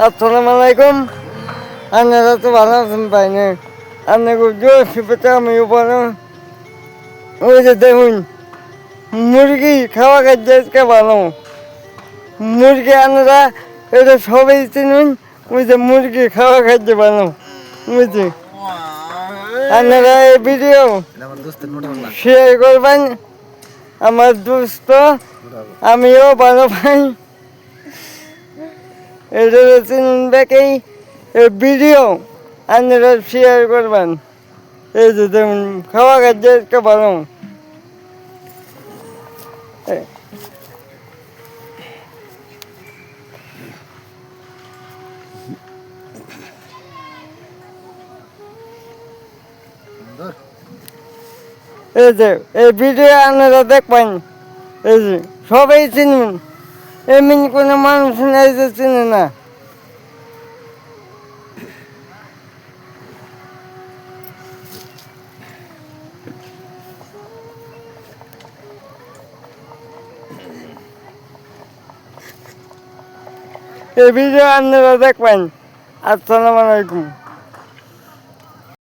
আসসালামু আলাইকুম। আপনারা তো ভালো আছেন পাই না? আপনাকে জোর পেতে আমিও বলো। ওই যে দেখুন মুরগি খাওয়া খাদ্যকে ভালো। মুরগি আপনারা এটা সবাই চিনুন। ওই যে মুরগি খাওয়া খাদ্য ভালো বুঝছি। আপনারা এই ভিডিও শেয়ার করবেন। আমার দোস্ত আমিও ভালো পাই। এটা চিনুন দেখেই এই ভিডিও আপনারা শেয়ার করবেন। এই যে দেখুন খাওয়া খাদ্যকে ভালো। এই যে এই ভিডিও আপনারা দেখবেন। এই যে সবাই চিনুন, এমনি কোনো মানুষ নেই যে চিনে না। এই ভিডিও আপনারা দেখবেন। আসসালামু আলাইকুম।